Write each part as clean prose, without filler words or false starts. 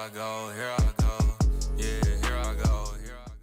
I go, here I go. Yeah, here I go, here I go.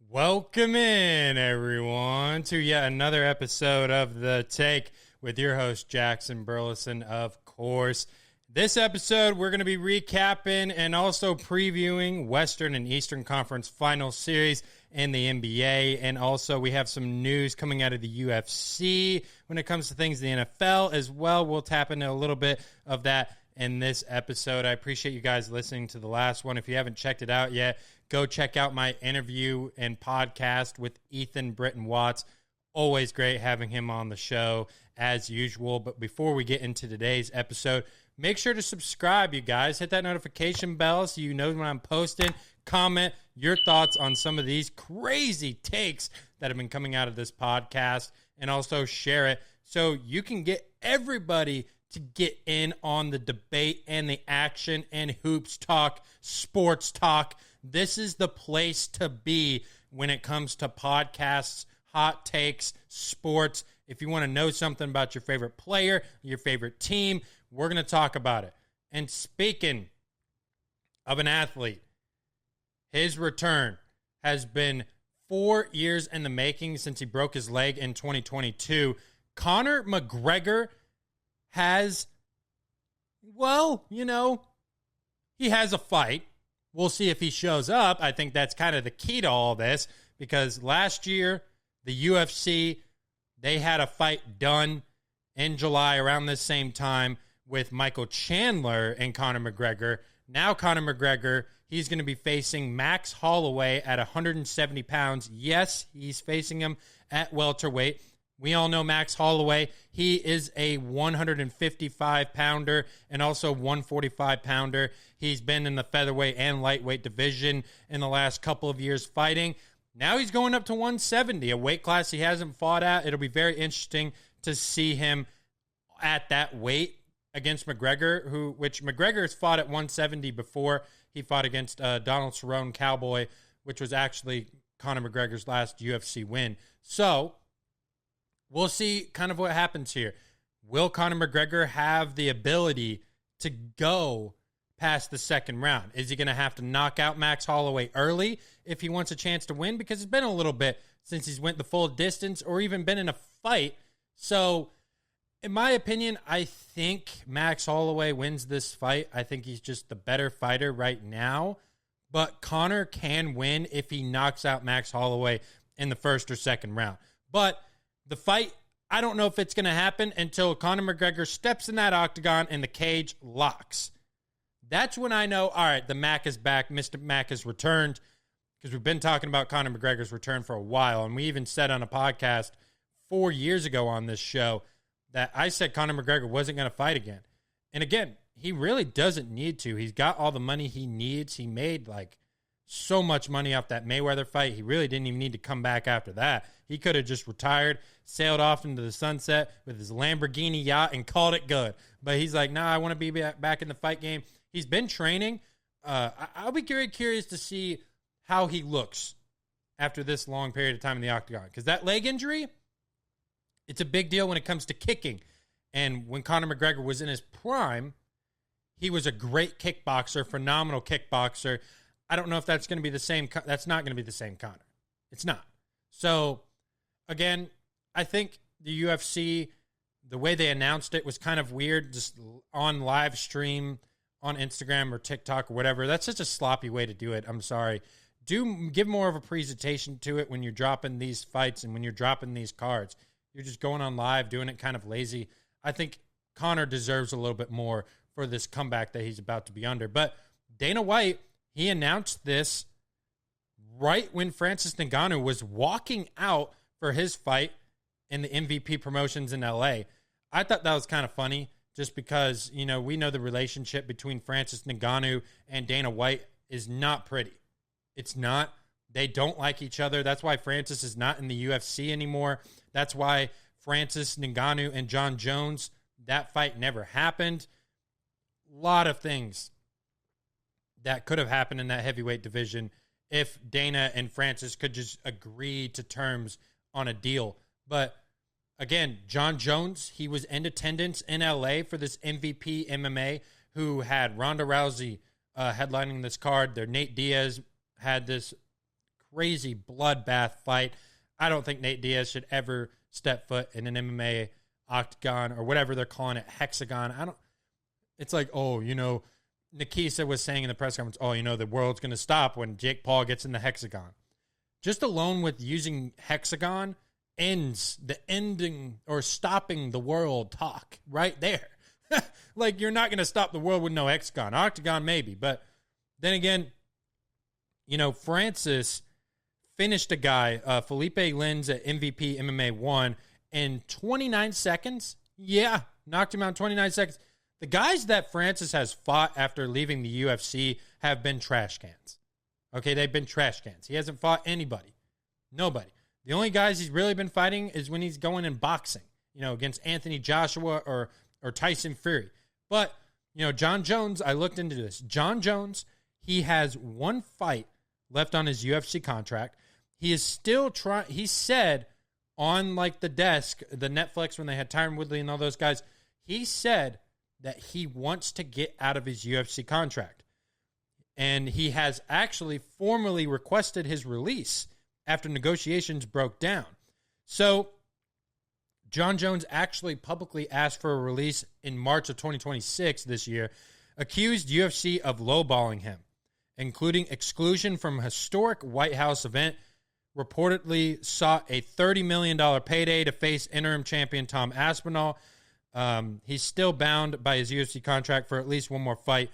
Welcome in, everyone, to yet another episode of The Take with your host, Jackson Burleson, of course. This episode, we're going to be recapping and also previewing Western and Eastern Conference Final Series in the NBA. And also, we have some news coming out of the UFC when it comes to things in the NFL as well. We'll tap into a little bit of that in this episode. I appreciate you guys listening to the last one. If you haven't checked it out yet, go check out my interview and podcast with Ethan Britton Watts. Always great having him on the show as usual. But before we get into today's episode, make sure to subscribe, you guys. Hit that notification bell so you know when I'm posting. Comment your thoughts on some of these crazy takes that have been coming out of this podcast, and also share it so you can get everybody to get in on the debate and the action and hoops talk, sports talk. This is the place to be when it comes to podcasts, hot takes, sports. If you want to know something about your favorite player, your favorite team, we're going to talk about it. And speaking of an athlete, his return has been 4 years in the making since he broke his leg in 2022. Conor McGregor has, well, you know, he has a fight. We'll see if he shows up. I think that's kind of the key to all this, because last year, the UFC, they had a fight done in July around this same time with Michael Chandler and Conor McGregor. Now Conor McGregor, he's going to be facing Max Holloway at 170 pounds. Yes, he's facing him at welterweight. We all know Max Holloway. He is a 155-pounder and also 145-pounder. He's been in the featherweight and lightweight division in the last couple of years fighting. Now he's going up to 170, a weight class he hasn't fought at. It'll be very interesting to see him at that weight against McGregor, which McGregor has fought at 170 before. He fought against Donald Cerrone Cowboy, which was actually Conor McGregor's last UFC win. So we'll see kind of what happens here. Will Conor McGregor have the ability to go past the second round? Is he going to have to knock out Max Holloway early if he wants a chance to win? Because it's been a little bit since he's went the full distance or even been in a fight. So in my opinion, I think Max Holloway wins this fight. I think he's just the better fighter right now. But Conor can win if he knocks out Max Holloway in the first or second round. But the fight, I don't know if it's going to happen until Conor McGregor steps in that octagon and the cage locks. That's when I know, all right, the Mac is back. Mr. Mac has returned, because we've been talking about Conor McGregor's return for a while. And we even said on a podcast 4 years ago on this show that I said Conor McGregor wasn't going to fight again. And again, he really doesn't need to. He's got all the money he needs. He made like so much money off that Mayweather fight. He really didn't even need to come back after that. He could have just retired, sailed off into the sunset with his Lamborghini yacht and called it good. But he's like, nah, I want to be back in the fight game. He's been training. I'll be very curious to see how he looks after this long period of time in the octagon. Because that leg injury, it's a big deal when it comes to kicking. And when Conor McGregor was in his prime, he was a great kickboxer, phenomenal kickboxer. I don't know if that's going to be the same. That's not going to be the same Conor. It's not. So, again, I think the UFC, the way they announced it was kind of weird, just on live stream on Instagram or TikTok or whatever. That's such a sloppy way to do it. I'm sorry. Do give more of a presentation to it when you're dropping these fights and when you're dropping these cards. You're just going on live, doing it kind of lazy. I think Conor deserves a little bit more for this comeback that he's about to be under. But Dana White, he announced this right when Francis Ngannou was walking out for his fight in the MVP promotions in LA. I thought that was kind of funny just because, you know, we know the relationship between Francis Ngannou and Dana White is not pretty. It's not. They don't like each other. That's why Francis is not in the UFC anymore. That's why Francis Ngannou and Jon Jones, that fight never happened. A lot of things that could have happened in that heavyweight division if Dana and Francis could just agree to terms on a deal. But again, Jon Jones, he was in attendance in LA for this MVP MMA, who had Ronda Rousey, headlining this card. Their Nate Diaz had this crazy bloodbath fight. I don't think Nate Diaz should ever step foot in an MMA octagon or whatever they're calling it, hexagon. It's like, Nikisa was saying in the press conference, the world's going to stop when Jake Paul gets in the hexagon. Just alone with using hexagon ends the ending or stopping the world talk right there. Like, you're not going to stop the world with no hexagon. Octagon, maybe. But then again, Francis finished a guy, Felipe Lins at MVP MMA 1 in 29 seconds. Yeah, knocked him out in 29 seconds. The guys that Francis has fought after leaving the UFC have been trash cans. Okay, they've been trash cans. He hasn't fought anybody. Nobody. The only guys he's really been fighting is when he's going in boxing, against Anthony Joshua or Tyson Fury. But, Jon Jones, I looked into this. Jon Jones, he has one fight left on his UFC contract. He is still trying. He said on the desk, the Netflix, when they had Tyron Woodley and all those guys, he said that he wants to get out of his UFC contract. And he has actually formally requested his release after negotiations broke down. So Jon Jones actually publicly asked for a release in March of 2026 this year, accused UFC of lowballing him, including exclusion from a historic White House event, reportedly sought a $30 million payday to face interim champion Tom Aspinall. He's still bound by his UFC contract for at least one more fight.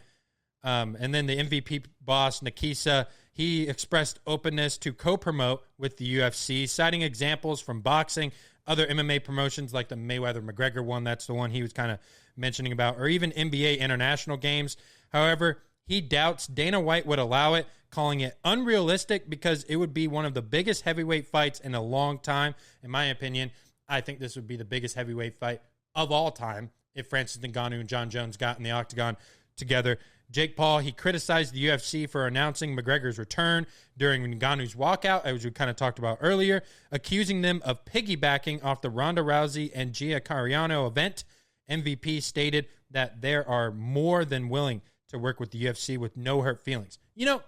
And then the MVP boss, Nikisa, he expressed openness to co-promote with the UFC, citing examples from boxing, other MMA promotions like the Mayweather-McGregor one, that's the one he was kind of mentioning about, or even NBA international games. However, he doubts Dana White would allow it, calling it unrealistic because it would be one of the biggest heavyweight fights in a long time. In my opinion, I think this would be the biggest heavyweight fight of all time if Francis Ngannou and Jon Jones got in the octagon together. Jake Paul, he criticized the UFC for announcing McGregor's return during Ngannou's walkout, as we kind of talked about earlier, accusing them of piggybacking off the Ronda Rousey and Gia Carriano event. MVP stated that they are more than willing to work with the UFC with no hurt feelings. If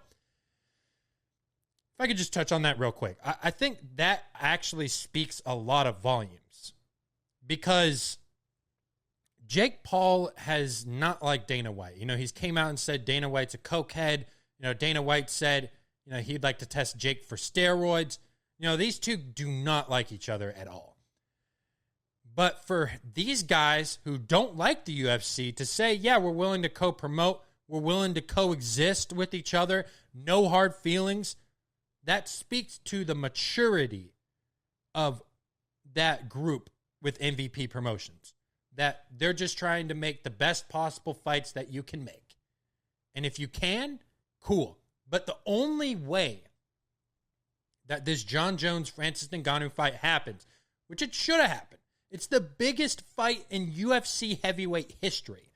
I could just touch on that real quick, I think that actually speaks a lot of volumes because Jake Paul has not liked Dana White. He's came out and said Dana White's a cokehead. Dana White said, he'd like to test Jake for steroids. These two do not like each other at all. But for these guys who don't like the UFC to say, yeah, we're willing to co-promote, we're willing to coexist with each other, no hard feelings, that speaks to the maturity of that group with MVP Promotions. That they're just trying to make the best possible fights that you can make. And if you can, cool. But the only way that this Jon Jones-Francis Ngannou fight happens, which it should have happened, it's the biggest fight in UFC heavyweight history,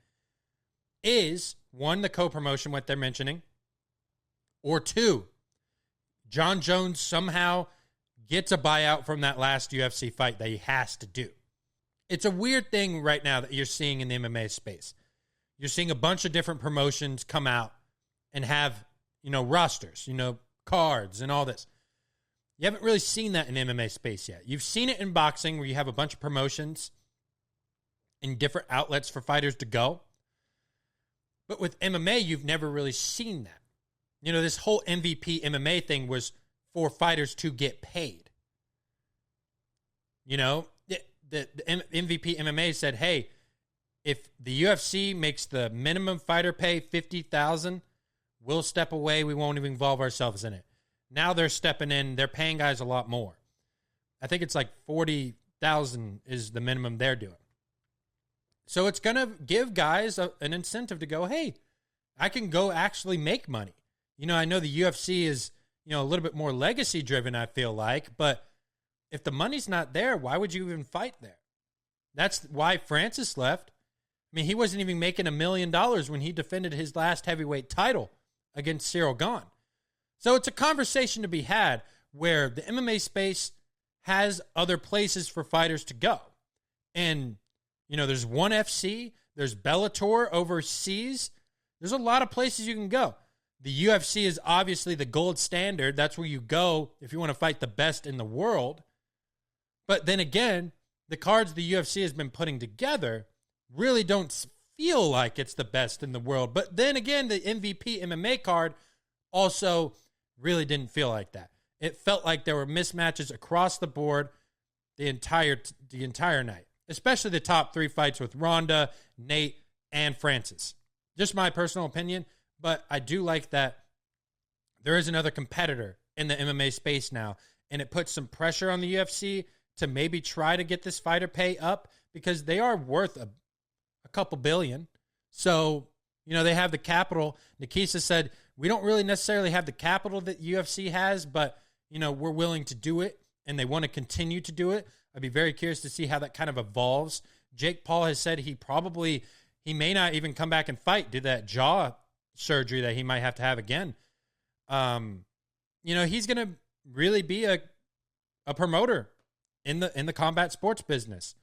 is, one, the co-promotion, what they're mentioning, or two, Jon Jones somehow gets a buyout from that last UFC fight that he has to do. It's a weird thing right now that you're seeing in the MMA space. You're seeing a bunch of different promotions come out and have, rosters, cards and all this. You haven't really seen that in MMA space yet. You've seen it in boxing where you have a bunch of promotions in different outlets for fighters to go. But with MMA, you've never really seen that. This whole MVP MMA thing was for fighters to get paid. The MVP MMA said, hey, if the UFC makes the minimum fighter pay $50,000, we'll step away. We won't even involve ourselves in it. Now they're stepping in. They're paying guys a lot more. I think it's like $40,000 is the minimum they're doing. So it's going to give guys an incentive to go, hey, I can go actually make money. I know the UFC is, a little bit more legacy driven, I feel like, but if the money's not there, why would you even fight there? That's why Francis left. I mean, he wasn't even making $1 million when he defended his last heavyweight title against Cyril Gane. So it's a conversation to be had where the MMA space has other places for fighters to go. And, there's ONE FC, there's Bellator overseas, There's a lot of places you can go. The UFC is obviously the gold standard. That's where you go if you want to fight the best in the world. But then again, the cards the UFC has been putting together really don't feel like it's the best in the world. But then again, the MVP MMA card also really didn't feel like that. It felt like there were mismatches across the board the entire night, especially the top 3 fights with Ronda, Nate, and Francis. Just my personal opinion, but I do like that there is another competitor in the MMA space now, and it puts some pressure on the UFC to maybe try to get this fighter pay up because they are worth a couple billion. So, they have the capital. Nikisa said, we don't really necessarily have the capital that UFC has, but, we're willing to do it, and they want to continue to do it. I'd be very curious to see how that kind of evolves. Jake Paul has said he may not even come back and fight, do that jaw surgery that he might have to have again. He's going to really be a promoter in the combat sports business.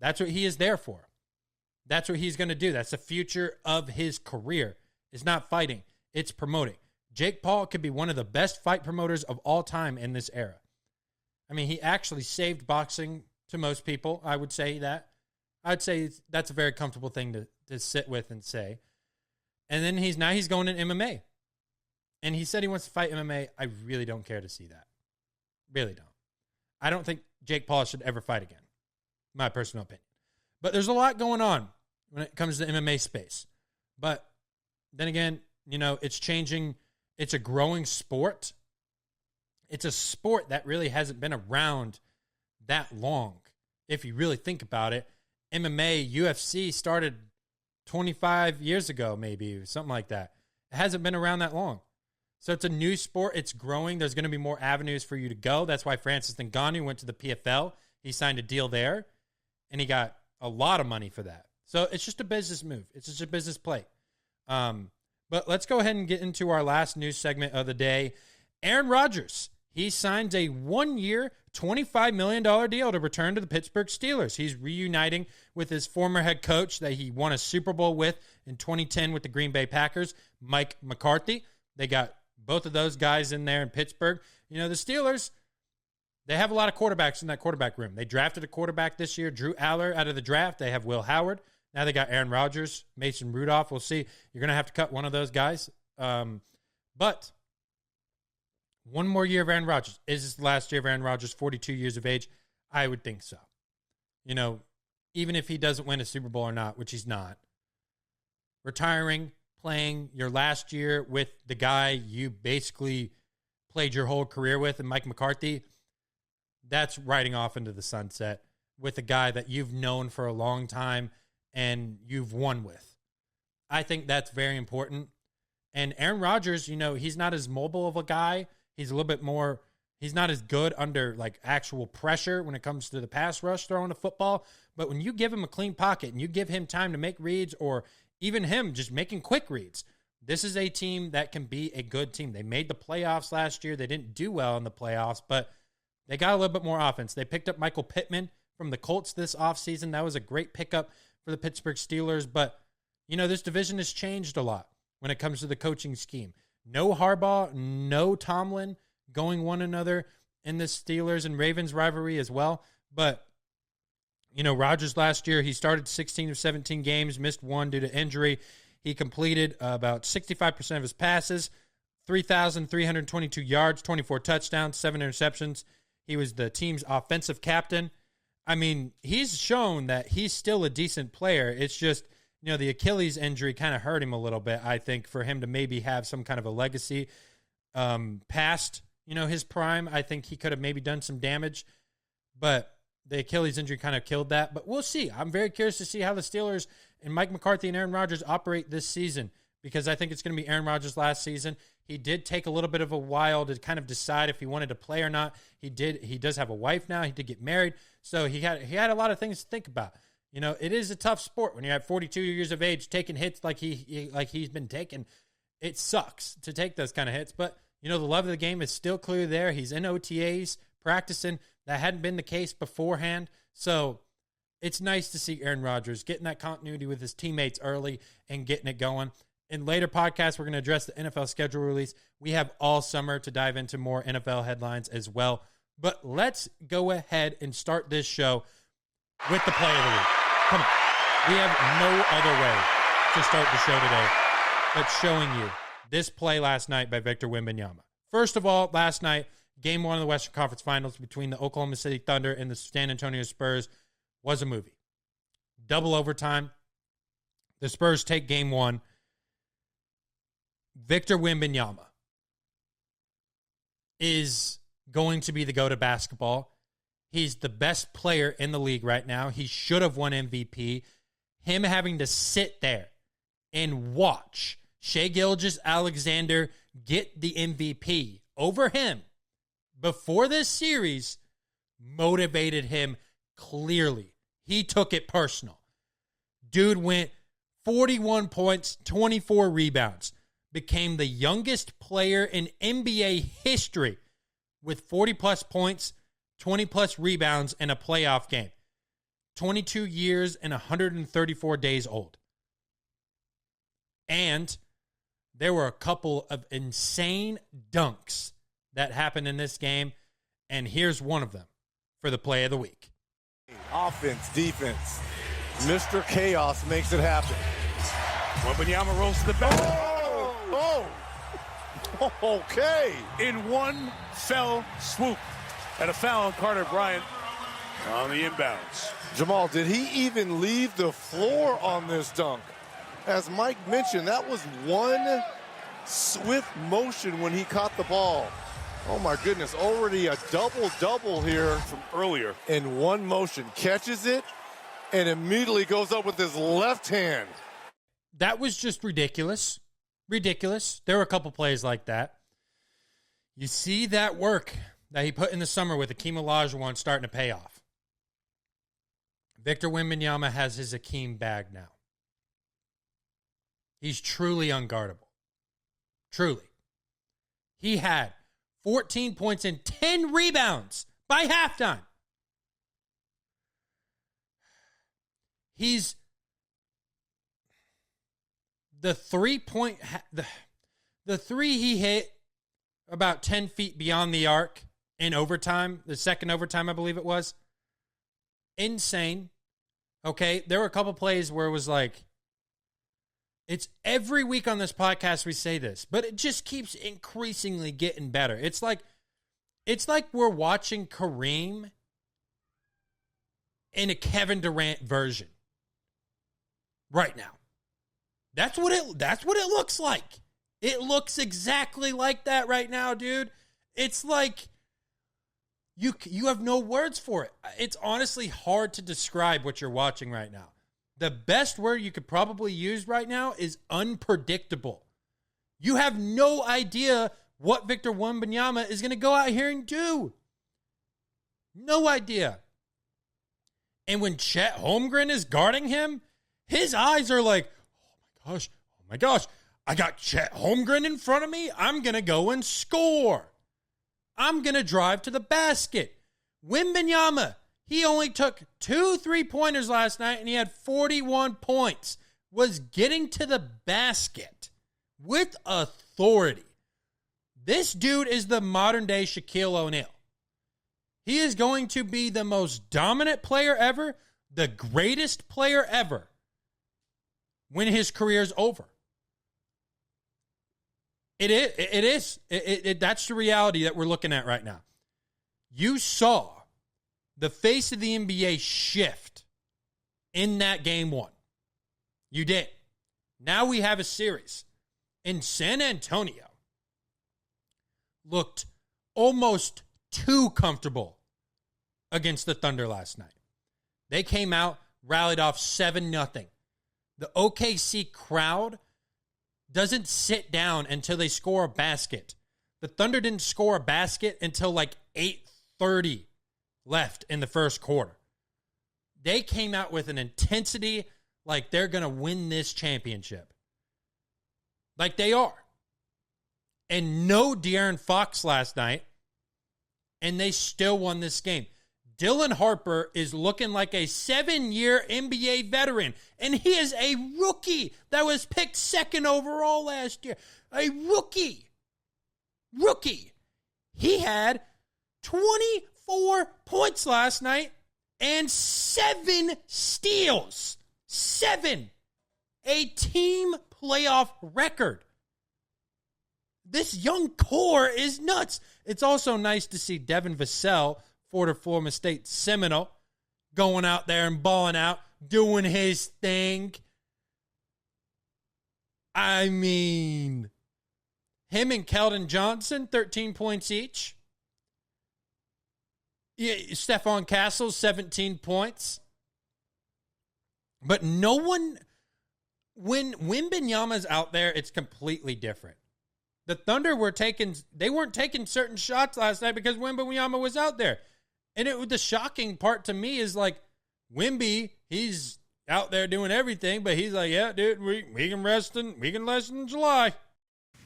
That's what he is there for. That's what he's going to do. That's the future of his career. It's not fighting. It's promoting. Jake Paul could be one of the best fight promoters of all time in this era. I mean, he actually saved boxing to most people. I would say that. I'd say that's a very comfortable thing to sit with and say. And then he's going in MMA. And he said he wants to fight MMA. I really don't care to see that. Really don't. I don't think Jake Paul should ever fight again. My personal opinion. But there's a lot going on when it comes to the MMA space. But then again, it's changing. It's a growing sport. It's a sport that really hasn't been around that long. If you really think about it, MMA, UFC started 25 years ago, maybe, something like that. It hasn't been around that long. So it's a new sport. It's growing. There's going to be more avenues for you to go. That's why Francis Ngannou went to the PFL. He signed a deal there, and he got a lot of money for that. So it's just a business move. It's just a business play. But let's go ahead and get into our last news segment of the day. Aaron Rodgers, he signed a 1-year, $25 million deal to return to the Pittsburgh Steelers. He's reuniting with his former head coach that he won a Super Bowl with in 2010 with the Green Bay Packers, Mike McCarthy. They got both of those guys in there in Pittsburgh. The Steelers, they have a lot of quarterbacks in that quarterback room. They drafted a quarterback this year, Drew Aller, out of the draft. They have Will Howard. Now they got Aaron Rodgers, Mason Rudolph. We'll see. You're going to have to cut one of those guys. But one more year of Aaron Rodgers. Is this the last year of Aaron Rodgers, 42 years of age? I would think so. Even if he doesn't win a Super Bowl or not, which he's not, retiring, playing your last year with the guy you basically played your whole career with, and Mike McCarthy, that's riding off into the sunset with a guy that you've known for a long time and you've won with. I think that's very important. And Aaron Rodgers, he's not as mobile of a guy. He's a little bit more, he's not as good under actual pressure when it comes to the pass rush throwing the football. But when you give him a clean pocket and you give him time to make reads, or even him just making quick reads, this is a team that can be a good team. They made the playoffs last year. They didn't do well in the playoffs, but they got a little bit more offense. They picked up Michael Pittman from the Colts this offseason. That was a great pickup for the Pittsburgh Steelers. But, this division has changed a lot when it comes to the coaching scheme. No Harbaugh, no Tomlin going one another in the Steelers and Ravens rivalry as well. But, Rodgers last year, he started 16 of 17 games, missed one due to injury. He completed about 65% of his passes, 3,322 yards, 24 touchdowns, 7 interceptions. He was the team's offensive captain. I mean, he's shown that he's still a decent player. It's just, the Achilles injury kind of hurt him a little bit, I think, for him to maybe have some kind of a legacy past, his prime. I think he could have maybe done some damage, but the Achilles injury kind of killed that. But we'll see. I'm very curious to see how the Steelers and Mike McCarthy and Aaron Rodgers operate this season, because I think it's going to be Aaron Rodgers' last season. He did take a little bit of a while to kind of decide if he wanted to play or not. He does have a wife now. He did get married. So he had a lot of things to think about. It is a tough sport when you're at 42 years of age, taking hits like he's been taking. It sucks to take those kind of hits, but the love of the game is still clearly there. He's in OTAs practicing. That hadn't been the case beforehand. So it's nice to see Aaron Rodgers getting that continuity with his teammates early and getting it going. In later podcasts, we're going to address the NFL schedule release. We have all summer to dive into more NFL headlines as well. But let's go ahead and start this show with the play of the week. Come on. We have no other way to start the show today but showing you this play last night by Victor Wembanyama. First of all, last night, Game 1 of the Western Conference Finals between the Oklahoma City Thunder and the San Antonio Spurs was a movie. Double overtime. The Spurs take Game 1. Victor Wembanyama is going to be the GOAT of basketball. He's the best player in the league right now. He should have won MVP. Him having to sit there and watch Shai Gilgeous-Alexander get the MVP over him before this series motivated him clearly. He took it personal. Dude went 41 points, 24 rebounds, became the youngest player in NBA history with 40-plus points, 20-plus rebounds in a playoff game. 22 years and 134 days old. And there were a couple of insane dunks that happened in this game, and here's one of them for the play of the week. Offense, defense. Mr. Chaos makes it happen. Wembanyama rolls to the back. Oh! Okay. In one fell swoop. And a foul on Carter Bryant on the inbounds. Jamal, did he even leave the floor on this dunk? As Mike mentioned, that was one swift motion when he caught the ball. Oh my goodness, already a double-double here From earlier. in one motion. Catches it and immediately goes up with his left hand. That was just ridiculous. Ridiculous. There were a couple plays like that. You see that work that he put in the summer with Akeem Olajuwon starting to pay off. Victor Wembanyama has his Akeem bag now. He's truly unguardable. Truly. He had 14 points and 10 rebounds by halftime. He's the 3-point, the three he hit about 10 feet beyond the arc in overtime, the second overtime, I believe it was. Insane. Okay, there were a couple plays where it was like, it's every week on this podcast we say this, but it just keeps increasingly getting better. It's like we're watching Kareem in a Kevin Durant version right now. That's what it looks like. It looks exactly like that right now, dude. It's like you have no words for it. It's honestly hard to describe what you're watching right now. The best word you could probably use right now is unpredictable. You have no idea what Victor Wembanyama is going to go out here and do. No idea. And when Chet Holmgren is guarding him, his eyes are like, oh my gosh, I got Chet Holmgren in front of me. I'm going to go and score. I'm going to drive to the basket. Wembanyama, he only took 2 3-pointers last night, and he had 41 points. Was getting to the basket with authority. This dude is the modern-day Shaquille O'Neal. He is going to be the most dominant player ever, the greatest player ever, when his career's over. It is. That's the reality that we're looking at right now. You saw the face of the NBA shift in that game 1. You did. Now we have a series. And San Antonio looked almost too comfortable against the Thunder last night. They came out, rallied off 7-0. The OKC crowd doesn't sit down until they score a basket. The Thunder didn't score a basket until like 8:30 left in the first quarter. They came out with an intensity like they're going to win this championship. Like they are. And no De'Aaron Fox last night, and they still won this game. Dylan Harper is looking like a 7-year NBA veteran, and he is a rookie that was picked second overall last year. A rookie. He had 24 points last night and 7 steals. 7. A team playoff record. This young core is nuts. It's also nice to see Devin Vassell, Florida State Seminole, going out there and balling out, doing his thing. I mean, him and Keldon Johnson, 13 points each. Yeah, Stephon Castle, 17 points. But no one, when Wembanyama's out there, it's completely different. The Thunder weren't taking certain shots last night because Wembanyama was out there. And the shocking part to me is like, Wemby, he's out there doing everything, but he's like, yeah, dude, we can rest in July.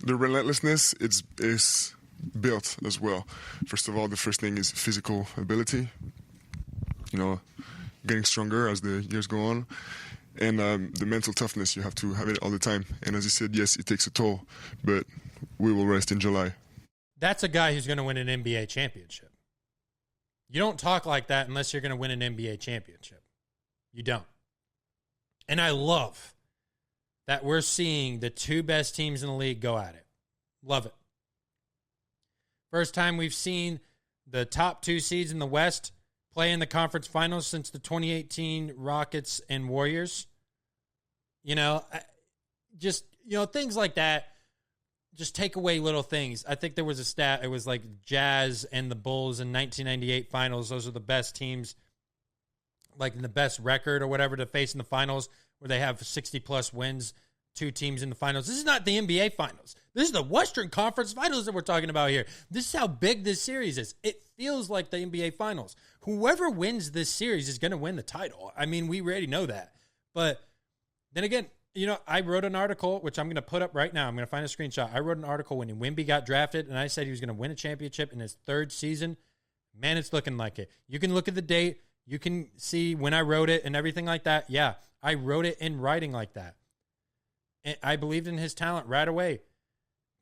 The relentlessness is built as well. First of all, the first thing is physical ability. You know, getting stronger as the years go on. And the mental toughness, you have to have it all the time. And as you said, yes, it takes a toll, but we will rest in July. That's a guy who's going to win an NBA championship. You don't talk like that unless you're going to win an NBA championship. You don't. And I love that we're seeing the two best teams in the league go at it. Love it. First time we've seen the top 2 seeds in the West play in the conference finals since the 2018 Rockets and Warriors. Things like that. Just take away little things. I think there was a stat. It was like Jazz and the Bulls in 1998 finals. Those are the best teams, like in the best record or whatever, to face in the finals, where they have 60-plus wins, 2 teams in the finals. This is not the NBA finals. This is the Western Conference finals that we're talking about here. This is how big this series is. It feels like the NBA finals. Whoever wins this series is going to win the title. I mean, we already know that. But then again, I wrote an article, which I'm going to put up right now. I'm going to find a screenshot. I wrote an article when Wemby got drafted, and I said he was going to win a championship in his 3rd season. Man, it's looking like it. You can look at the date. You can see when I wrote it and everything like that. Yeah, I wrote it in writing like that. And I believed in his talent right away.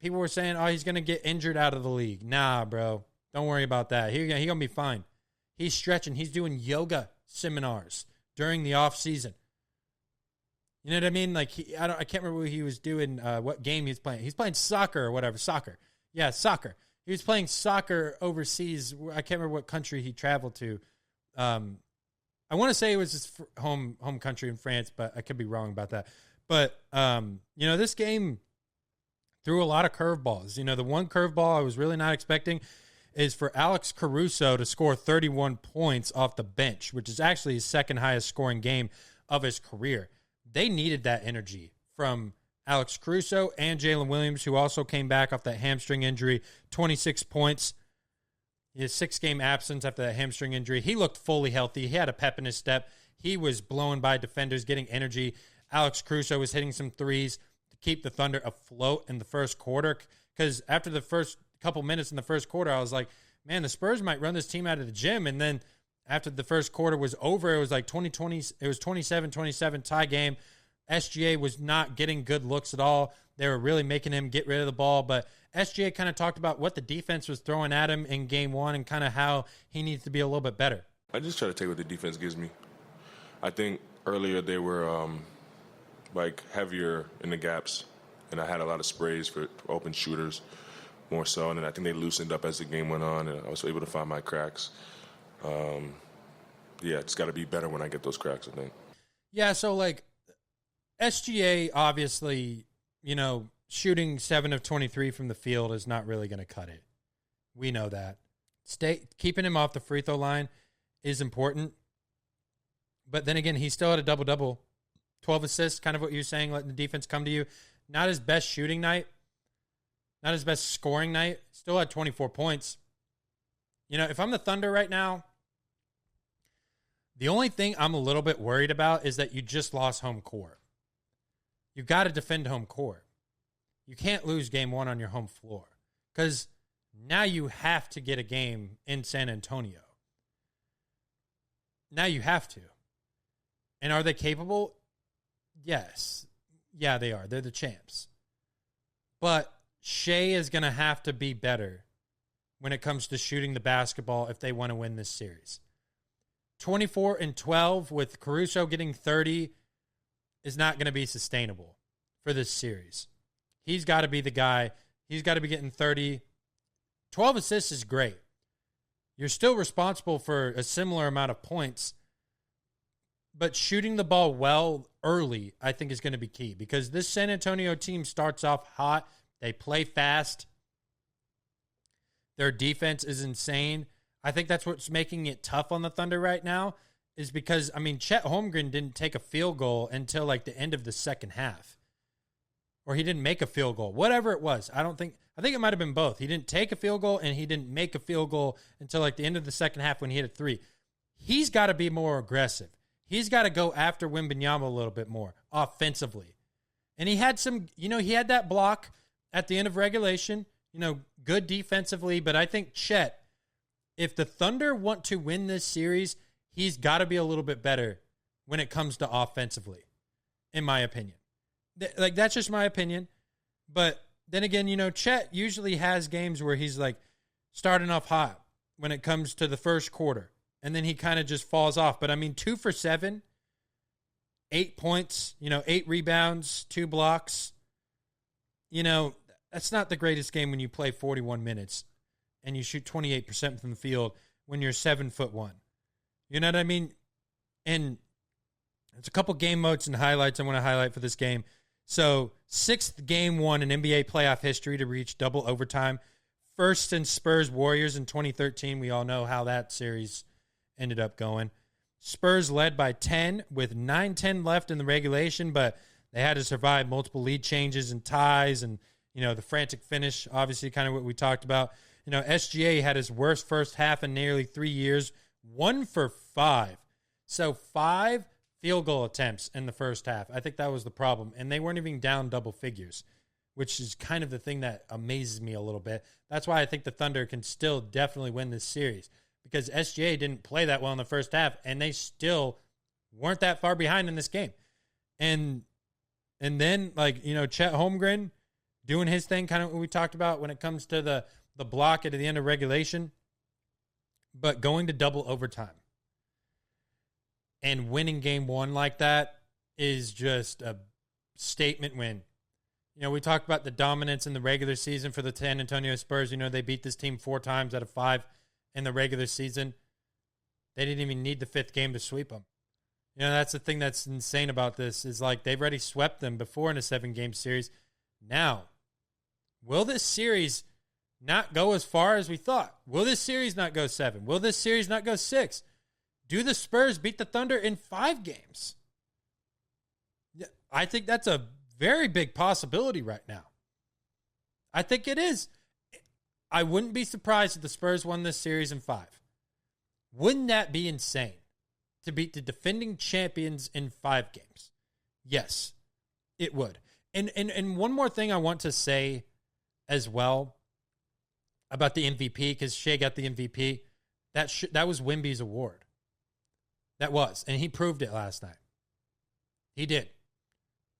People were saying, oh, he's going to get injured out of the league. Nah, bro. Don't worry about that. He's going to be fine. He's stretching. He's doing yoga seminars during the offseason. You know what I mean? Like, I can't remember what he was doing, what game he's playing. He's playing soccer or whatever. Soccer. Yeah, soccer. He was playing soccer overseas. I can't remember what country he traveled to. I want to say it was his home country in France, but I could be wrong about that. But, this game threw a lot of curveballs. The one curveball I was really not expecting is for Alex Caruso to score 31 points off the bench, which is actually his 2nd highest scoring game of his career. They needed that energy from Alex Caruso and Jalen Williams, who also came back off that hamstring injury, 26 points. His 6-game absence after that hamstring injury. He looked fully healthy. He had a pep in his step. He was blown by defenders, getting energy. Alex Caruso was hitting some threes to keep the Thunder afloat in the first quarter, because after the first couple minutes in the first quarter, I was like, man, the Spurs might run this team out of the gym. And then after the first quarter was over, it was like 20-20. It was 27-27 tie game. SGA was not getting good looks at all. They were really making him get rid of the ball. But SGA kind of talked about what the defense was throwing at him in game 1 and kind of how he needs to be a little bit better. I just try to take what the defense gives me. I think earlier they were heavier in the gaps, and I had a lot of sprays for open shooters more so. And then I think they loosened up as the game went on, and I was able to find my cracks. It's got to be better when I get those cracks, I think. Yeah, so, SGA, obviously, shooting 7 of 23 from the field is not really going to cut it. We know that. Keeping him off the free throw line is important. But then again, he still had a double-double, 12 assists, kind of what you're saying, letting the defense come to you. Not his best shooting night, not his best scoring night. Still had 24 points. If I'm the Thunder right now, the only thing I'm a little bit worried about is that you just lost home court. You got to defend home court. You can't lose game 1 on your home floor, because now you have to get a game in San Antonio. Now you have to. And are they capable? Yes. Yeah, they are. They're the champs. But Shea is going to have to be better when it comes to shooting the basketball if they want to win this series. 24-12 with Caruso getting 30 is not going to be sustainable for this series. He's got to be the guy. He's got to be getting 30. 12 assists is great. You're still responsible for a similar amount of points, but shooting the ball well early, I think, is going to be key because this San Antonio team starts off hot. They play fast. Their defense is insane. I think that's what's making it tough on the Thunder right now is because, I mean, Chet Holmgren didn't take a field goal until like the end of the second half. Or he didn't make a field goal. Whatever it was. I think it might have been both. He didn't take a field goal and he didn't make a field goal until like the end of the second half when he hit a three. He's got to be more aggressive. He's got to go after Wembanyama a little bit more offensively. And he had some, he had that block at the end of regulation, good defensively. But I think Chet, if the Thunder want to win this series, he's got to be a little bit better when it comes to offensively, in my opinion. That's just my opinion. But then again, Chet usually has games where he's like starting off hot when it comes to the first quarter. And then he kind of just falls off. But I mean, 2 for 7, 8 points, 8 rebounds, 2 blocks. That's not the greatest game when you play 41 minutes and you shoot 28% from the field when you're 7'1". You know what I mean? And there's a couple game modes and highlights I want to highlight for this game. So, 6th game won in NBA playoff history to reach double overtime. First since Spurs Warriors in 2013. We all know how that series ended up going. Spurs led by 10 with 9:10 left in the regulation, but they had to survive multiple lead changes and ties and, the frantic finish, obviously kind of what we talked about. SGA had his worst first half in nearly 3 years, 1 for 5. So 5 field goal attempts in the first half. I think that was the problem. And they weren't even down double figures, which is kind of the thing that amazes me a little bit. That's why I think the Thunder can still definitely win this series because SGA didn't play that well in the first half, and they still weren't that far behind in this game. And then, Chet Holmgren doing his thing, kind of what we talked about when it comes to the block at the end of regulation, but going to double overtime and winning game 1 like that is just a statement win. We talked about the dominance in the regular season for the San Antonio Spurs. They beat this team 4 times out of 5 in the regular season. They didn't even need the 5th game to sweep them. That's the thing that's insane about this is like they've already swept them before in a 7-game series. Now, will this series not go as far as we thought? Will this series not go 7? Will this series not go 6? Do the Spurs beat the Thunder in 5 games? I think that's a very big possibility right now. I think it is. I wouldn't be surprised if the Spurs won this series in 5. Wouldn't that be insane to beat the defending champions in 5 games? Yes, it would. And one more thing I want to say as well about the MVP, because Shea got the MVP. That was Wemby's award. That was. And he proved it last night. He did.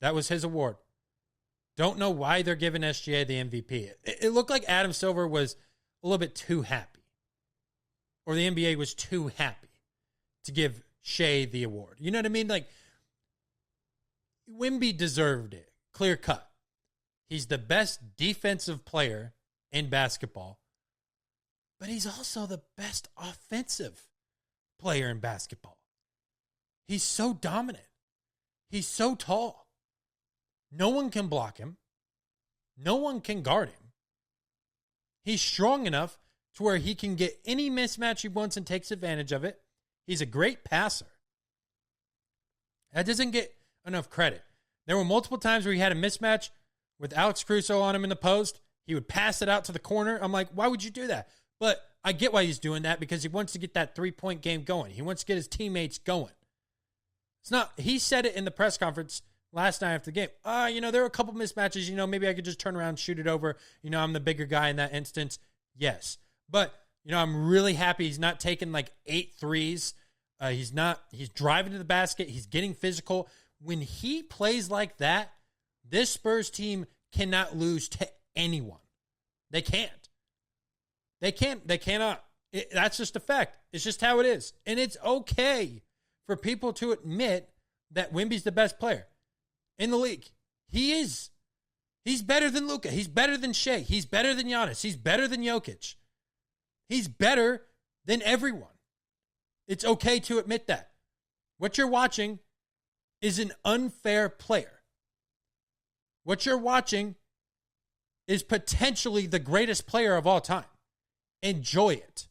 That was his award. Don't know why they're giving SGA the MVP. It looked like Adam Silver was a little bit too happy. Or the NBA was too happy to give Shea the award. You know what I mean? Like, Wemby deserved it. Clear cut. He's the best defensive player in basketball. But he's also the best offensive player in basketball. He's so dominant. He's so tall. No one can block him. No one can guard him. He's strong enough to where he can get any mismatch he wants and takes advantage of it. He's a great passer. That doesn't get enough credit. There were multiple times where he had a mismatch with Alex Caruso on him in the post. He would pass it out to the corner. I'm like, why would you do that? But I get why he's doing that, because he wants to get that 3-point game going. He wants to get his teammates going. It's not, he said it in the press conference last night after the game. There were a couple mismatches. Maybe I could just turn around and shoot it over. I'm the bigger guy in that instance. Yes. But, I'm really happy he's not taking like 8 threes He's driving to the basket. He's getting physical. When he plays like that, this Spurs team cannot lose to anyone. They can't. They cannot. That's just a fact. It's just how it is. And it's okay for people to admit that Wemby's the best player in the league. He is. He's better than Luka. He's better than Shea. He's better than Giannis. He's better than Jokic. He's better than everyone. It's okay to admit that. What you're watching is an unfair player. What you're watching is potentially the greatest player of all time. Enjoy it.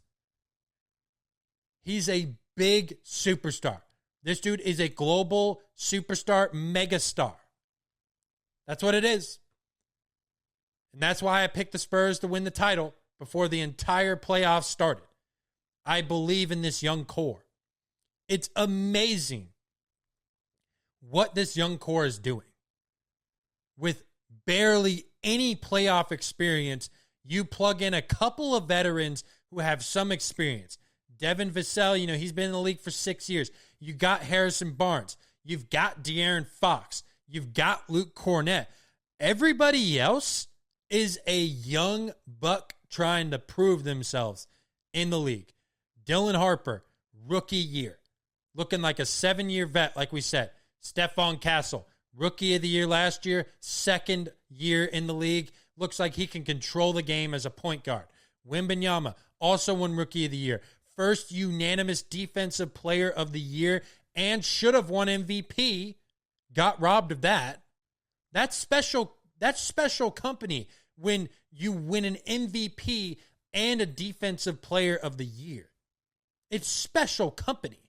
He's a big superstar. This dude is a global superstar, megastar. That's what it is. And that's why I picked the Spurs to win the title before the entire playoffs started. I believe in this young core. It's amazing what this young core is doing. With barely any playoff experience, you plug in a couple of veterans who have some experience. Devin Vassell, he's been in the league for 6 years. You got Harrison Barnes. You've got De'Aaron Fox. You've got Luke Cornett. Everybody else is a young buck trying to prove themselves in the league. Dylan Harper, rookie year. Looking like a 7-year vet, like we said. Stephon Castle, rookie of the year last year, second year in the league. Looks like he can control the game as a point guard. Wembanyama, also won rookie of the year. First unanimous defensive player of the year and should have won MVP. Got robbed of that. That's special company when you win an MVP and a defensive player of the year. It's special company.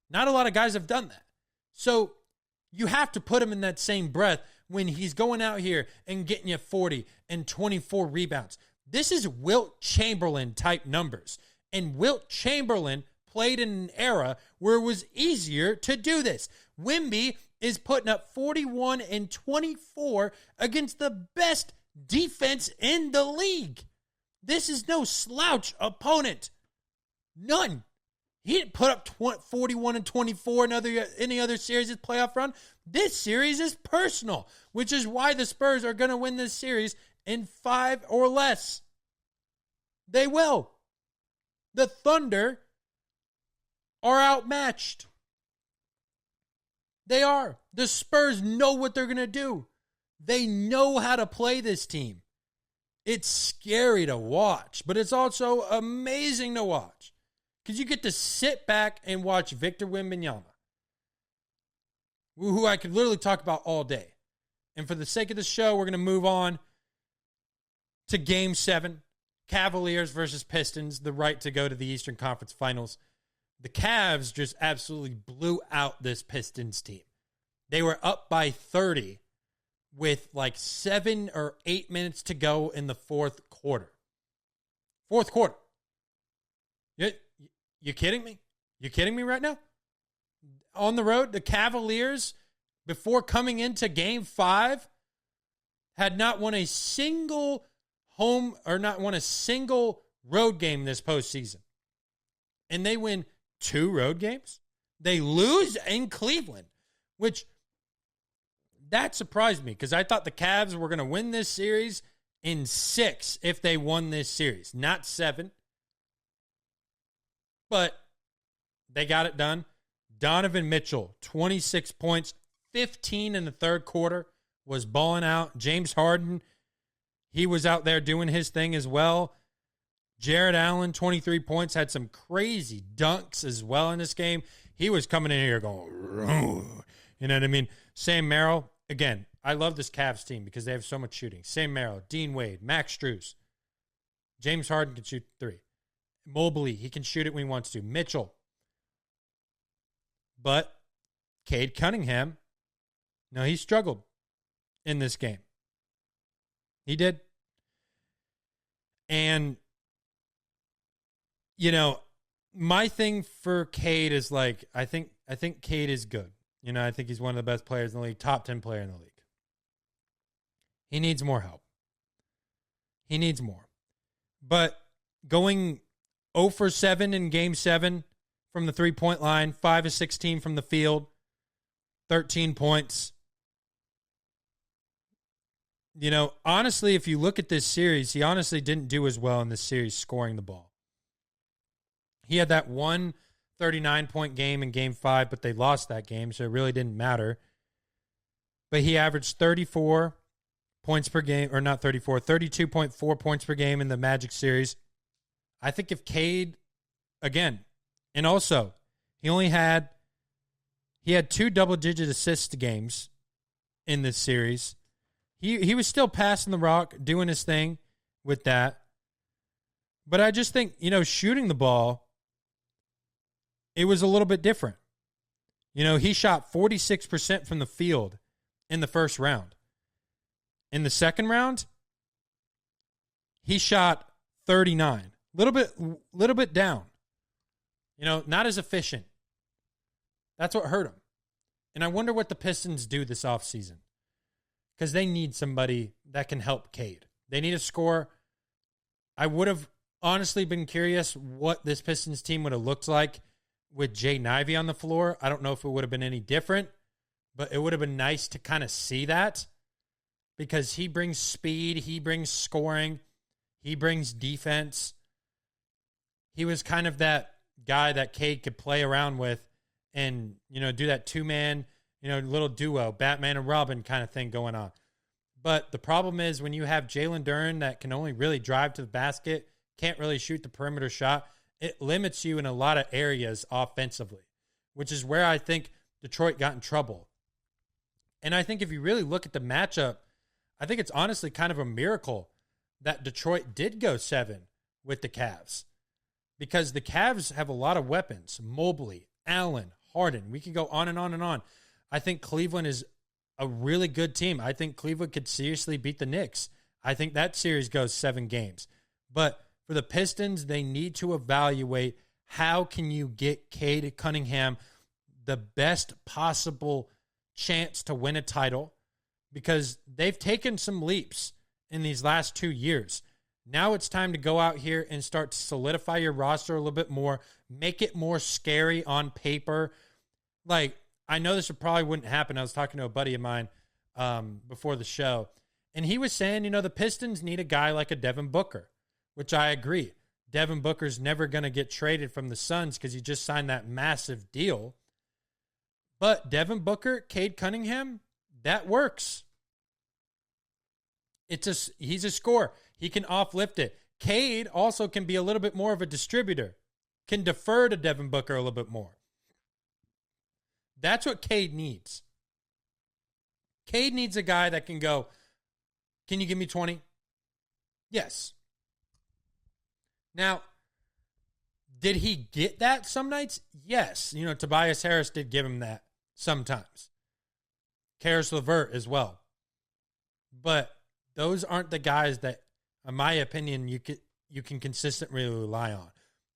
Not a lot of guys have done that. So you have to put him in that same breath when he's going out here and getting you 40 and 24 rebounds. This is Wilt Chamberlain type numbers. And Wilt Chamberlain played in an era where it was easier to do this. Wemby is putting up 41 and 24 against the best defense in the league. This is no slouch opponent. None. He didn't put up 41 and 24 in any other series this playoff run. This series is personal, which is why the Spurs are going to win this series in 5 or less. They will. The Thunder are outmatched. They are. The Spurs know what they're going to do. They know how to play this team. It's scary to watch, but it's also amazing to watch. Because you get to sit back and watch Victor Wembanyama, who I could literally talk about all day. And for the sake of the show, we're going to move on to Game 7. Cavaliers versus Pistons, the right to go to the Eastern Conference Finals. The Cavs just absolutely blew out this Pistons team. They were up by 30 with like 7 or 8 minutes to go in the fourth quarter. Fourth quarter. You kidding me? You kidding me right now? On the road, the Cavaliers, before coming into Game 5, had not won a single road game this postseason. And they win 2 road games. They lose in Cleveland, which that surprised me because I thought the Cavs were going to win this series in 6 if they won this series, not 7. But they got it done. Donovan Mitchell, 26 points, 15 in the third quarter, was balling out. James Harden, he was out there doing his thing as well. Jared Allen, 23 points, had some crazy dunks as well in this game. He was coming in here going, you know what I mean? Sam Merrill, again, I love this Cavs team because they have so much shooting. Sam Merrill, Dean Wade, Max Strus. James Harden can shoot 3. Mobley, he can shoot it when he wants to. Mitchell. But Cade Cunningham, no, he struggled in this game. He did. And, my thing for Cade is like, I think Cade is good. I think he's one of the best players in the league, top 10 player in the league. He needs more help. He needs more. But going 0 for 7 in Game 7, from the three-point line, 5 of 16 from the field, 13 points. You know, honestly, if you look at this series, he honestly didn't do as well in this series scoring the ball. He had that one 39-point game in Game 5, but they lost that game, so it really didn't matter. But he averaged 34 points per game, or not 34, 32.4 points per game in the Magic series. I think if Cade, again, and also, he had 2 double-digit assist games in this series. He was still passing the rock, doing his thing with that. But I just think, shooting the ball, it was a little bit different. He shot 46% from the field in the first round. In the second round, he shot 39. Little bit down. Not as efficient. That's what hurt him. And I wonder what the Pistons do this offseason. Because they need somebody that can help Cade. They need a scorer. I would have honestly been curious what this Pistons team would have looked like with Jay Nivey on the floor. I don't know if it would have been any different, but it would have been nice to kind of see that because he brings speed, he brings scoring, he brings defense. He was kind of that guy that Cade could play around with and, do that two-man, little duo, Batman and Robin kind of thing going on. But the problem is when you have Jalen Duren that can only really drive to the basket, can't really shoot the perimeter shot, it limits you in a lot of areas offensively, which is where I think Detroit got in trouble. And I think if you really look at the matchup, I think it's honestly kind of a miracle that Detroit did go 7 with the Cavs because the Cavs have a lot of weapons. Mobley, Allen, Harden. We can go on and on and on. I think Cleveland is a really good team. I think Cleveland could seriously beat the Knicks. I think that series goes 7 games. But for the Pistons, they need to evaluate how can you get Cade Cunningham the best possible chance to win a title because they've taken some leaps in these last 2 years. Now it's time to go out here and start to solidify your roster a little bit more, make it more scary on paper. Like, I know this probably wouldn't happen. I was talking to a buddy of mine before the show, and he was saying, the Pistons need a guy like a Devin Booker, which I agree. Devin Booker's never going to get traded from the Suns because he just signed that massive deal. But Devin Booker, Cade Cunningham, that works. He's a scorer. He can offlift it. Cade also can be a little bit more of a distributor, can defer to Devin Booker a little bit more. That's what Cade needs. Cade needs a guy that can go, can you give me 20? Yes. Now, did he get that some nights? Yes. Tobias Harris did give him that sometimes. Karis LeVert as well. But those aren't the guys that, in my opinion, you can consistently rely on,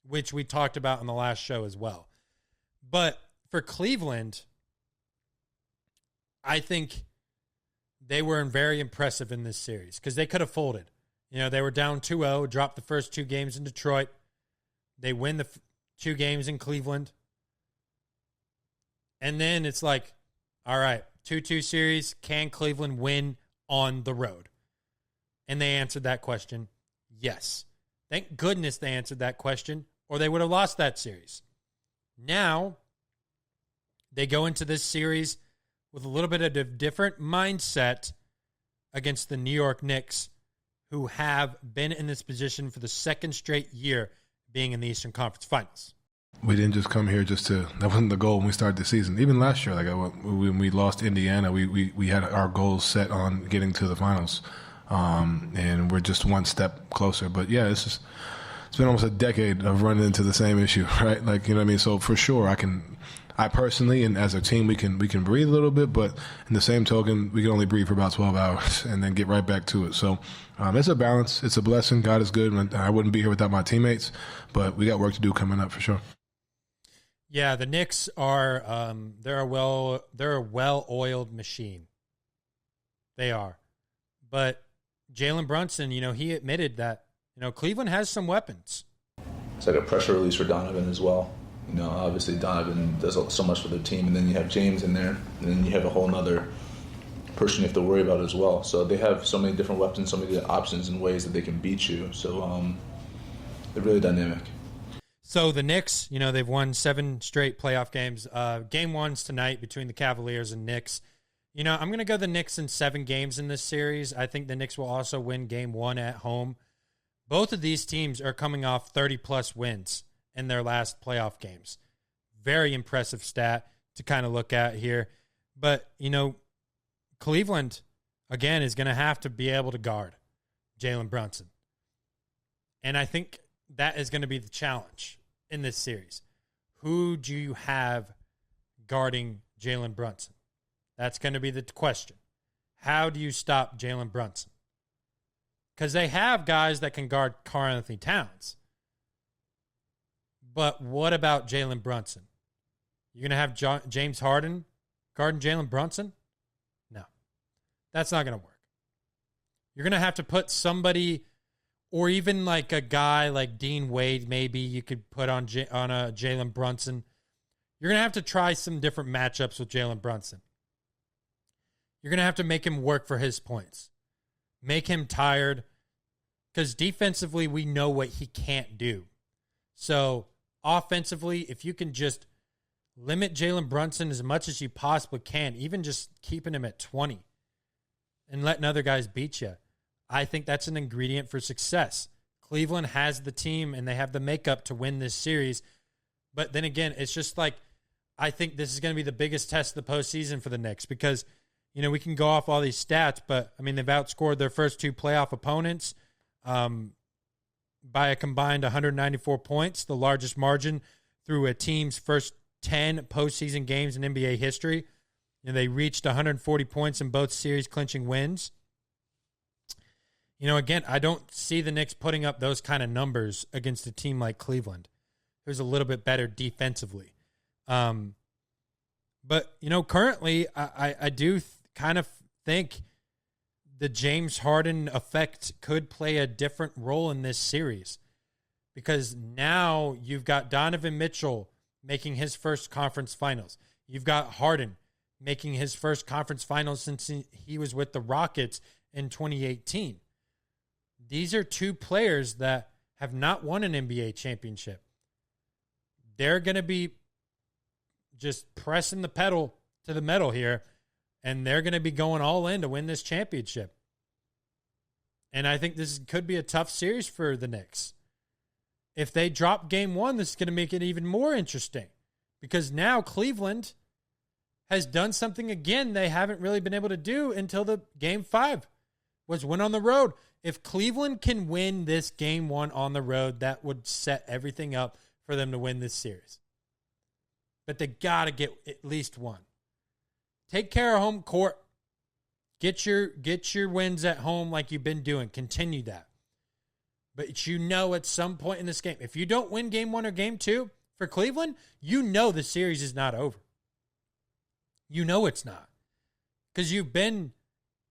which we talked about in the last show as well. But for Cleveland, I think they were very impressive in this series because they could have folded. They were down 2-0, dropped the first 2 games in Detroit. They win the 2 games in Cleveland. And then it's like, all right, 2-2 series. Can Cleveland win on the road? And they answered that question, yes. Thank goodness they answered that question, or they would have lost that series. Now, they go into this series with a little bit of a different mindset against the New York Knicks, who have been in this position for the second straight year being in the Eastern Conference Finals. We didn't just come here that wasn't the goal when we started the season. Even last year, when we lost Indiana, we had our goals set on getting to the finals. And we're just one step closer. But yeah, it's been almost a decade of running into the same issue, right? So for sure, I personally and as a team, we can breathe a little bit, but in the same token, we can only breathe for about 12 hours and then get right back to it. So it's a balance. It's a blessing. God is good. And I wouldn't be here without my teammates, but we got work to do coming up for sure. Yeah, the Knicks are they're a well-oiled machine. They are. But Jalen Brunson, he admitted that, Cleveland has some weapons. It's like a pressure release for Donovan as well. You know, obviously Donovan does so much for the team, and then you have James in there, and then you have a whole nother person you have to worry about as well. So they have so many different weapons, so many different options and ways that they can beat you. So they're really dynamic. So the Knicks, you know, they've won 7 straight playoff games. Game 1's tonight between the Cavaliers and Knicks. You know, I'm going to go the Knicks in 7 games in this series. I think the Knicks will also win Game 1 at home. Both of these teams are coming off 30-plus wins in their last playoff games. Very impressive stat to kind of look at here. But, you know, Cleveland, again, is going to have to be able to guard Jalen Brunson. And I think that is going to be the challenge in this series. Who do you have guarding Jalen Brunson? That's going to be the question. How do you stop Jalen Brunson? Because they have guys that can guard Karl-Anthony Towns. But what about Jalen Brunson? You're going to have James Harden guarding Jalen Brunson? No. That's not going to work. You're going to have to put somebody, or even like a guy like Dean Wade, maybe you could put on a Jalen Brunson. You're going to have to try some different matchups with Jalen Brunson. You're going to have to make him work for his points. Make him tired. Because defensively, we know what he can't do. So offensively, if you can just limit Jalen Brunson as much as you possibly can, even just keeping him at 20 and letting other guys beat you, I think that's an ingredient for success. Cleveland has the team and they have the makeup to win this series. But then again, it's just like, I think this is going to be the biggest test of the postseason for the Knicks because, you know, we can go off all these stats, but, I mean, they've outscored their first 2 playoff opponents by a combined 194 points, the largest margin through a team's first 10 postseason games in NBA history. And they reached 140 points in both series clinching wins. You know, again, I don't see the Knicks putting up those kind of numbers against a team like Cleveland, who's a little bit better defensively. But, you know, currently, I do kind of think the James Harden effect could play a different role in this series because now you've got Donovan Mitchell making his first conference finals. You've got Harden making his first conference finals since he was with the Rockets in 2018. These are 2 players that have not won an NBA championship. They're going to be just pressing the pedal to the metal here, and they're going to be going all in to win this championship. And I think this could be a tough series for the Knicks. If they drop Game 1, this is going to make it even more interesting because now Cleveland has done something again they haven't really been able to do until the Game 5 was win on the road. If Cleveland can win this Game 1 on the road, that would set everything up for them to win this series. But they got to get at least one. Take care of home court. Get your wins at home like you've been doing. Continue that. But you know at some point in this game, if you don't win Game 1 or Game 2 for Cleveland, you know the series is not over. You know it's not. Because you've been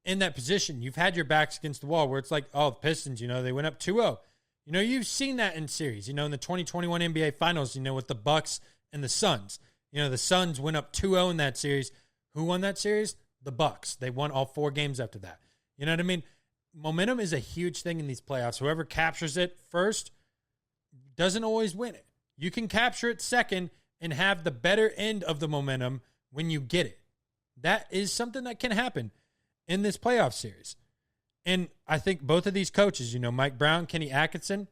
in that position. You've had your backs against the wall where it's like, oh, the Pistons, you know, they went up 2-0. You know, you've seen that in series. You know, in the 2021 NBA Finals, you know, with the Bucks and the Suns. You know, the Suns went up 2-0 in that series. Who won that series? The Bucks. They won all 4 games after that. You know what I mean? Momentum is a huge thing in these playoffs. Whoever captures it first doesn't always win it. You can capture it second and have the better end of the momentum when you get it. That is something that can happen in this playoff series. And I think both of these coaches, you know, Mike Brown, Kenny Atkinson,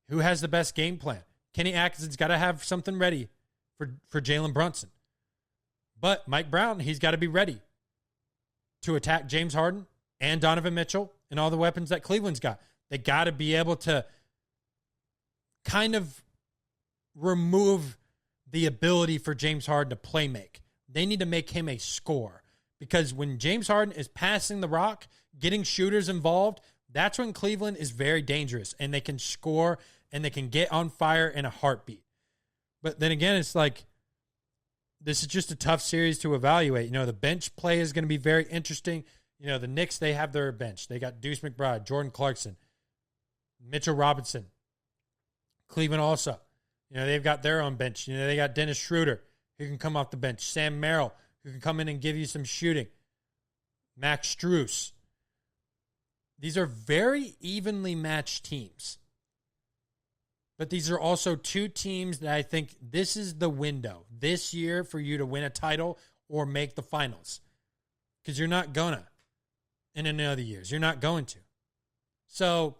who has the best game plan? Kenny Atkinson's got to have something ready for Jalen Brunson. But Mike Brown, he's got to be ready to attack James Harden and Donovan Mitchell and all the weapons that Cleveland's got. They got to be able to kind of remove the ability for James Harden to play make. They need to make him a scorer. Because when James Harden is passing the rock, getting shooters involved, that's when Cleveland is very dangerous. And they can score and they can get on fire in a heartbeat. But then again, it's like, this is just a tough series to evaluate. You know, the bench play is going to be very interesting. You know, the Knicks, they have their bench. They got Deuce McBride, Jordan Clarkson, Mitchell Robinson. Cleveland also. You know, they've got their own bench. You know, they got Dennis Schroeder, who can come off the bench. Sam Merrill, who can come in and give you some shooting. Max Strus. These are very evenly matched teams. But these are also two teams that I think this is the window this year for you to win a title or make the finals. Because you're not gonna in any other years. You're not going to. So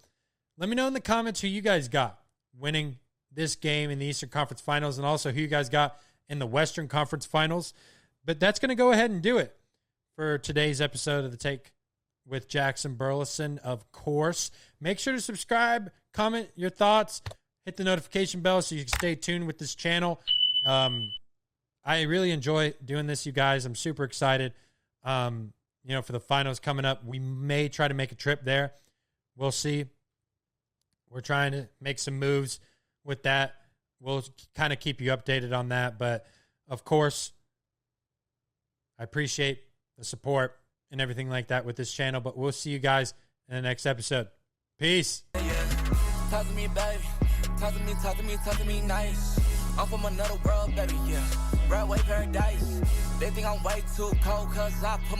let me know in the comments who you guys got winning this game in the Eastern Conference Finals, and also who you guys got in the Western Conference Finals. But that's going to go ahead and do it for today's episode of The Take with Jackson Burleson, of course. Make sure to subscribe, comment your thoughts, hit the notification bell so you can stay tuned with this channel. I really enjoy doing this, you guys. I'm super excited. You know, for the finals coming up, we may try to make a trip there. We'll see. We're trying to make some moves with that. We'll kind of keep you updated on that. But, of course, I appreciate the support and everything like that with this channel. But we'll see you guys in the next episode. Peace. Talk to me, baby. Talk to me nice. I'm from another world, baby, yeah. Broadway paradise. They think I'm way too cold, cause I put my